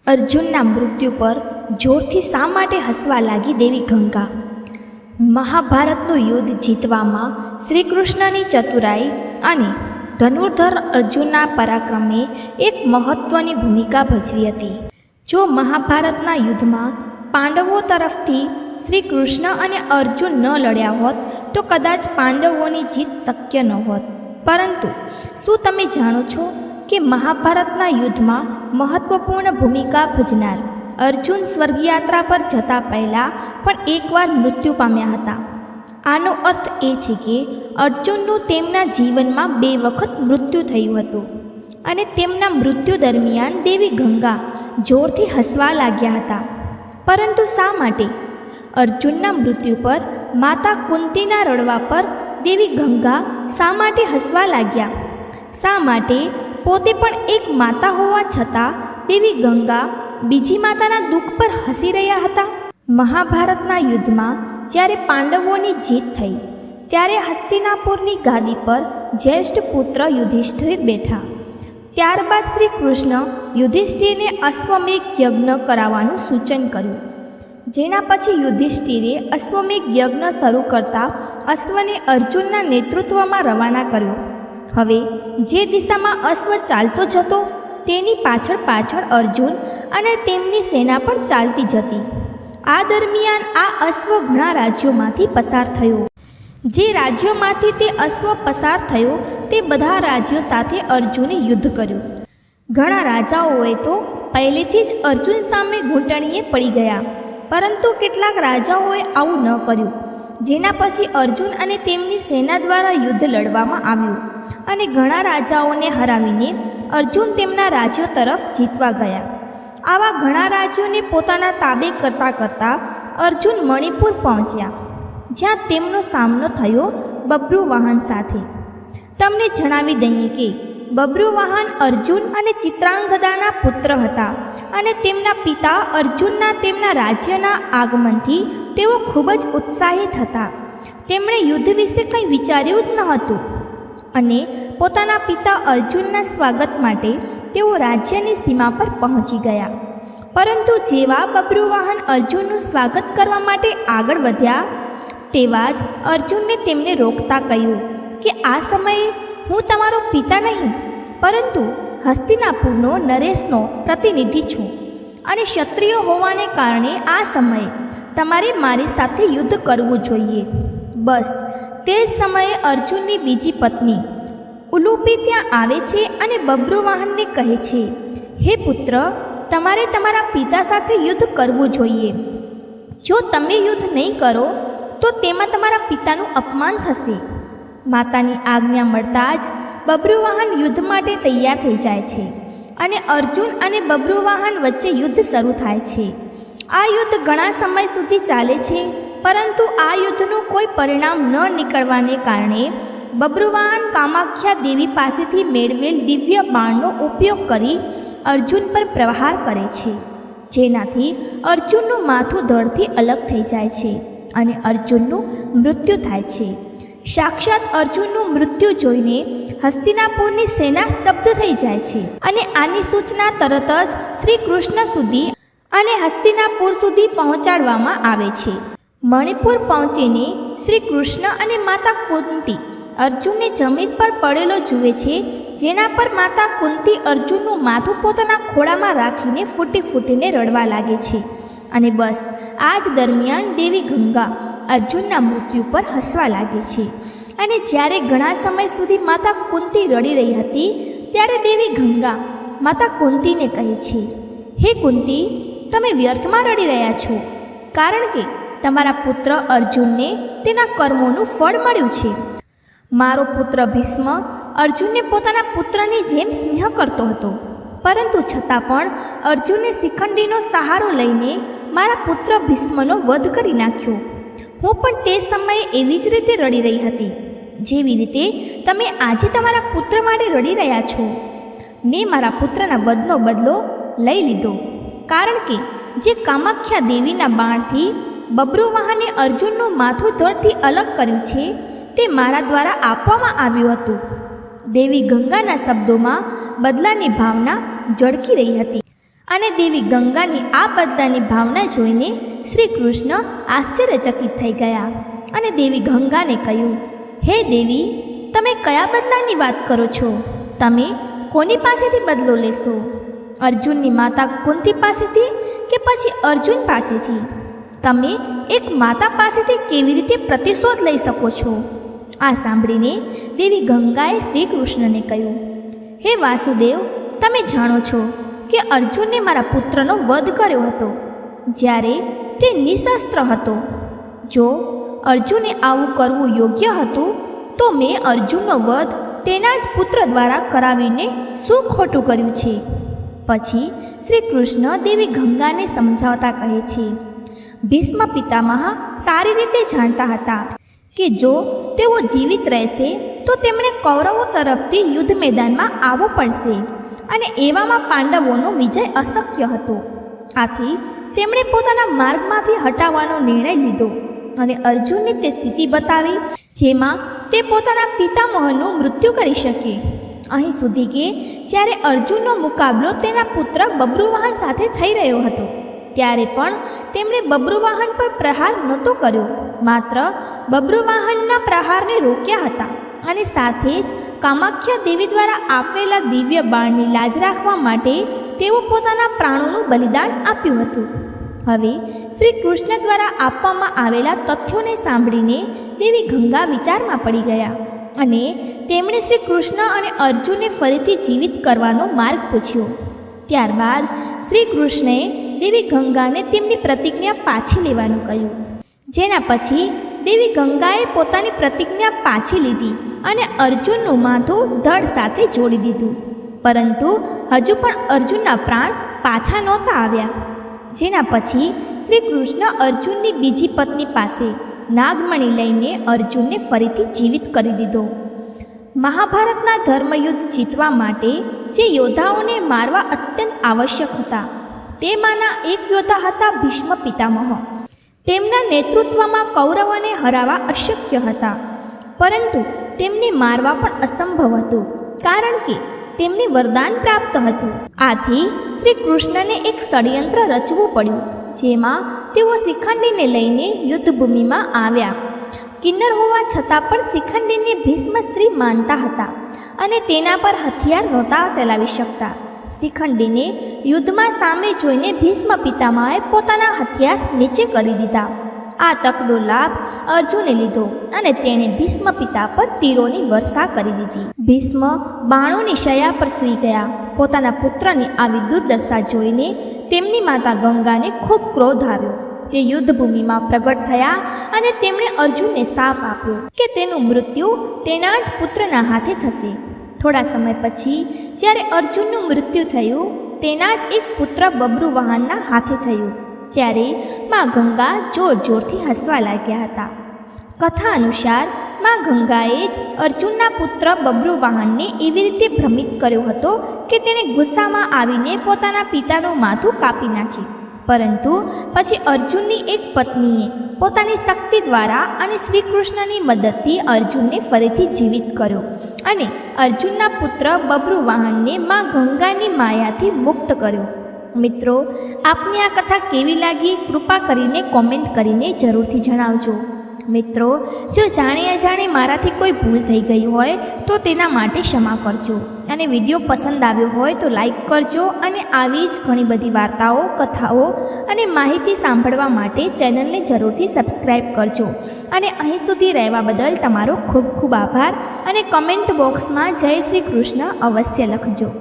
અર્જુનના મૃત્યુ પર જોરથી શા માટે હસવા લાગી દેવી ગંગા? મહાભારતનું યુદ્ધ જીતવામાં શ્રી કૃષ્ણની ચતુરાઈ અને ધનુર્ધર અર્જુનના પરાક્રમે એક મહત્ત્વની ભૂમિકા ભજવી હતી. જો મહાભારતના યુદ્ધમાં પાંડવો તરફથી શ્રી કૃષ્ણ અને અર્જુન ન લડ્યા હોત તો કદાચ પાંડવોની જીત શક્ય ન હોત. પરંતુ શું તમે જાણો છો કે મહાભારતના યુદ્ધમાં મહત્વપૂર્ણ ભૂમિકા ભજનાર અર્જુન સ્વર્ગયાત્રા પર જતા પહેલાં પણ એકવાર મૃત્યુ પામ્યા હતા. આનો અર્થ એ છે કે અર્જુનનું તેમના જીવનમાં 2 વખત મૃત્યુ થયું હતું અને તેમના મૃત્યુ દરમિયાન દેવી ગંગા જોરથી હસવા લાગ્યા હતા. પરંતુ શા માટે? અર્જુનના મૃત્યુ પર માતા કુંતીના રડવા પર દેવી ગંગા શા માટે હસવા લાગ્યા? શા માટે પોતે પણ એક માતા હોવા છતાં દેવી ગંગા બીજી માતાના દુઃખ પર હસી રહ્યા હતા? મહાભારતના યુદ્ધમાં જ્યારે પાંડવોની જીત થઈ ત્યારે હસ્તિનાપુરની ગાદી પર જ્યેષ્ઠ પુત્ર યુધિષ્ઠિર બેઠા. ત્યારબાદ શ્રી કૃષ્ણ યુધિષ્ઠિરને અશ્વમેઘ યજ્ઞ કરાવવાનું સૂચન કર્યું. જેના પછી યુધિષ્ઠિરે અશ્વમેઘ યજ્ઞ શરૂ કરતા અશ્વને અર્જુનના નેતૃત્વમાં રવાના કર્યો. હવે જે દિશામાં અશ્વ ચાલતો જતો તેની પાછળ પાછળ અર્જુન અને તેમની સેના પણ ચાલતી જતી. આ દરમિયાન આ અશ્વ ઘણા રાજ્યોમાંથી પસાર થયો. જે રાજ્યોમાંથી તે અશ્વ પસાર થયો તે બધા રાજ્યો સાથે અર્જુને યુદ્ધ કર્યું. ઘણા રાજાઓએ તો પહેલેથી જ અર્જુન સામે ઘૂંટણીએ પડી ગયા, પરંતુ કેટલાક રાજાઓએ આવું ન કર્યું. જેના પછી અર્જુન અને તેમની સેના દ્વારા યુદ્ધ લડવામાં આવ્યું અને ઘણા રાજાઓને હરાવીને અર્જુન તેમના રાજ્યો તરફ જીતવા ગયા. આવા ઘણા રાજ્યોને પોતાના તાબે કરતાં કરતાં અર્જુન મણિપુર પહોંચ્યા, જ્યાં તેમનો સામનો થયો બબ્રુવાહન સાથે. તમને જણાવી દઈએ કે બબ્રુવાહન અર્જુન અને ચિત્રાંગદાના પુત્ર હતા અને તેમના પિતા અર્જુનના તેમના રાજ્યના આગમનથી તેઓ ખૂબ જ ઉત્સાહિત હતા. તેમણે યુદ્ધ વિશે કંઈ વિચાર્યું જ ન હતું અને પોતાના પિતા અર્જુનના સ્વાગત માટે તેઓ રાજ્યની સીમા પર પહોંચી ગયા. પરંતુ જેવા બબ્રુવાહન અર્જુનનું સ્વાગત કરવા માટે આગળ વધ્યા તેવા જ અર્જુનને તેમને રોકતા કહ્યું કે આ સમયે હું તમારો પિતા નહીં, પરંતુ હસ્તિનાપુરનો નરેશનો પ્રતિનિધિ છું અને ક્ષત્રિય હોવાને કારણે આ સમયે તમારે મારી સાથે યુદ્ધ કરવું જોઈએ. બસ તે જ સમયે અર્જુનની બીજી પત્ની ઉલુપી ત્યાં આવે છે અને બબ્રુવાહનને કહે છે, હે પુત્ર, તમારે તમારા પિતા સાથે યુદ્ધ કરવું જોઈએ. જો તમે યુદ્ધ નહીં કરો તો તેમાં તમારા પિતાનું અપમાન થશે. માતાની આજ્ઞા મળતા જ બબ્રુવાહન યુદ્ધ માટે તૈયાર થઈ જાય છે અને અર્જુન અને બબ્રુવાહન વચ્ચે યુદ્ધ શરૂ થાય છે. આ યુદ્ધ ઘણા સમય સુધી ચાલે છે, પરંતુ આ યુદ્ધનું કોઈ પરિણામ ન નીકળવાને કારણે બબ્રુવાહન કામાખ્યા દેવી પાસેથી મેળવેલ દિવ્ય બાણનો ઉપયોગ કરી અર્જુન પર પ્રહાર કરે છે, જેનાથી અર્જુનનું માથું ધડથી અલગ થઈ જાય છે અને અર્જુનનું મૃત્યુ થાય છે. સાક્ષાત અર્જુનનું મૃત્યુ જોઈને હસ્તિનાપુરની સેના સ્તબ્ધ થઈ જાય છે અને આની સૂચના તરત જ શ્રી કૃષ્ણ સુધી અને હસ્તિનાપુર સુધી પહોંચાડવામાં આવે છે. મણિપુર પહોંચીને શ્રી કૃષ્ણ અને માતા કુંતી અર્જુનને જમીન પર પડેલો જુએ છે, જેના પર માતા કુંતી અર્જુનનું માથું પોતાના ખોળામાં રાખીને ફૂટી ફૂટીને રડવા લાગે છે. અને બસ આ જ દરમિયાન દેવી ગંગા અર્જુનના મૃત્યુ પર હસવા લાગે છે. અને જ્યારે ઘણા સમય સુધી માતા કુંતી રડી રહી હતી ત્યારે દેવી ગંગા માતા કુંતીને કહે છે, હે કુંતી, તમે વ્યર્થમાં રડી રહ્યા છો, કારણ કે તમારા પુત્ર અર્જુનને તેના કર્મોનું ફળ મળ્યું છે. મારો પુત્ર ભીષ્મ અર્જુનને પોતાના પુત્રની જેમ સ્નેહ કરતો હતો, પરંતુ છતાં પણ અર્જુને શિખંડીનો સહારો લઈને મારા પુત્ર ભીષ્મનો વધ કરી નાખ્યો. હું પણ તે સમયે એવી જ રીતે રડી રહી હતી જેવી રીતે તમે આજે તમારા પુત્ર માટે રડી રહ્યા છો. મેં મારા પુત્રના વધનો બદલો લઈ લીધો, કારણ કે જે કામાખ્યા દેવીના બાણથી બબ્રુવાહને અર્જુનનું માથું ધડથી અલગ કર્યું છે તે મારા દ્વારા આપવામાં આવ્યું હતું. દેવી ગંગાના શબ્દોમાં બદલાની ભાવના ઝળકી રહી હતી અને દેવી ગંગાની આ બદલાની ભાવના જોઈને શ્રી કૃષ્ણ આશ્ચર્યચકિત થઈ ગયા અને દેવી ગંગાને કહ્યું, હે દેવી, તમે કયા બદલાની વાત કરો છો? તમે કોની પાસેથી બદલો લેશો? અર્જુનની માતા કુંતી પાસેથી કે પછી અર્જુન પાસેથી? તમે એક માતા પાસેથી કેવી રીતે પ્રતિશોધ લઈ શકો છો? આ સાંભળીને દેવી ગંગાએ શ્રી કૃષ્ણને કહ્યું, હે વાસુદેવ, તમે જાણો છો કે અર્જુને મારા પુત્રનો વધ કર્યો હતો જ્યારે તે નિશસ્ત્ર હતો. જો અર્જુને આવું કરવું યોગ્ય હતું તો મેં અર્જુનનો વધ તેના જ પુત્ર દ્વારા કરાવીને શું ખોટું કર્યું છે? પછી શ્રી કૃષ્ણ દેવી ગંગાને સમજાવતા કહે છે, ભીષ્મ પિતામહ સારી રીતે જાણતા હતા કે જો તેઓ જીવિત રહેશે તો તેમણે કૌરવો તરફથી યુદ્ધ મેદાનમાં આવવું પડશે અને એવામાં પાંડવોનો વિજય અશક્ય હતો. આથી તેમણે પોતાના માર્ગમાંથી હટાવવાનો નિર્ણય લીધો અને અર્જુનને તે સ્થિતિ બતાવી જેમાં તે પોતાના પિતામહનું મૃત્યુ કરી શકે. અહીં સુધી કે જ્યારે અર્જુનનો મુકાબલો તેના પુત્ર બબ્રુવાહન સાથે થઈ રહ્યો હતો ત્યારે પણ તેમણે બબ્રુવાહન પર પ્રહાર નહોતો કર્યો, માત્ર બબ્રુવાહનના પ્રહારને રોક્યા હતા અને સાથે જ કામાખ્યા દેવી દ્વારા આપેલા દિવ્ય બાણની લાજ રાખવા માટે તેઓ પોતાના પ્રાણોનું બલિદાન આપ્યું હતું. હવે શ્રી કૃષ્ણ દ્વારા આપવામાં આવેલા તથ્યોને સાંભળીને દેવી ગંગા વિચારમાં પડી ગયા અને તેમણે શ્રી કૃષ્ણ અને અર્જુનને ફરીથી જીવિત કરવાનો માર્ગ પૂછ્યો. ત્યારબાદ શ્રી કૃષ્ણએ દેવી ગંગાને તેમની પ્રતિજ્ઞા પાછી લેવાનું કહ્યું, જેના પછી દેવી ગંગાએ પોતાની પ્રતિજ્ઞા પાછી લીધી અને અર્જુનનું માથું ધડ સાથે જોડી દીધું. પરંતુ હજુ પણ અર્જુનના પ્રાણ પાછા નહોતા આવ્યા. જેના પછી શ્રી કૃષ્ણ અર્જુનની બીજી પત્ની પાસે નાગમણી લઈને અર્જુનને ફરીથી જીવિત કરી દીધો. મહાભારતના ધર્મયુદ્ધ જીતવા માટે જે યોદ્ધાઓને મારવા અત્યંત આવશ્યક હતા તેમાંના એક યોદ્ધા હતા ભીષ્મ પિતામહ. તેમના નેતૃત્વમાં કૌરવોને હરાવવા અશક્ય હતા, પરંતુ તેમને મારવા પણ અસંભવ હતું કારણ કે તેમને વરદાન પ્રાપ્ત હતું. આથી શ્રી કૃષ્ણને એક ષડયંત્ર રચવું પડ્યું જેમાં તેઓ શિખંડીને લઈને યુદ્ધભૂમિમાં આવ્યા. કિન્નર હોવા છતાં પણ શિખંડીને ભીષ્મ સ્ત્રી માનતા હતા અને તેના પર હથિયાર નહોતા ચલાવી શકતા. શિખંડીને યુદ્ધમાં સામે જોઈને ભીષ્મ પિતામહે પોતાના હથિયાર નીચે કરી દીધા. આ તકનો લાભ અર્જુને લીધો અને તેણે ભીષ્મ પિતા પર તીરોની વર્ષા કરી દીધી. ભીષ્મ બાણોની શયા પર સૂઈ ગયા. પોતાના પુત્રની આવી દુર્દશા જોઈને તેમની માતા ગંગાને ખૂબ ક્રોધ આવ્યો. તે યુદ્ધભૂમિમાં પ્રગટ થયા અને તેમણે અર્જુનને શાપ આપ્યો કે તેનું મૃત્યુ તેના જ પુત્રના હાથે થશે. થોડા સમય પછી જ્યારે અર્જુનનું મૃત્યુ થયું તેના જ એક પુત્ર બબ્રુવાહનના હાથે થયું ત્યારે માં ગંગા જોર જોરથી હસવા લાગ્યા હતા. કથા અનુસાર માં ગંગાએ જ અર્જુનના પુત્ર બબ્રુવાહનને એવી રીતે ભ્રમિત કર્યો હતો કે તેણે ગુસ્સામાં આવીને પોતાના પિતાનું માથું કાપી નાખ્યું. પરંતુ પછી અર્જુનની એક પત્નીએ પોતાની શક્તિ દ્વારા અને શ્રી કૃષ્ણની મદદથી અર્જુનને ફરીથી જીવિત કર્યો અને અર્જુનના પુત્ર બબ્રુવાહનને માં ગંગાની માયાથી મુક્ત કર્યો. મિત્રો, આપને આ કથા કેવી લાગી કૃપા કરીને કોમેન્ટ કરીને જરૂરથી જણાવજો. મિત્રો, જો જાણે અજાણે મારાથી કોઈ ભૂલ થઈ ગઈ હોય તો તેના માટે ક્ષમા કરજો અને વિડીયો પસંદ આવ્યો હોય તો લાઈક કરજો અને આવી જ ઘણી બધી વાર્તાઓ, કથાઓ અને માહિતી સાંભળવા માટે ચેનલને જરૂરથી સબસ્ક્રાઈબ કરજો. અને અહીં સુધી રહેવા બદલ તમારો ખૂબ ખૂબ આભાર અને કમેન્ટ બોક્સમાં જય શ્રી કૃષ્ણ અવશ્ય લખજો.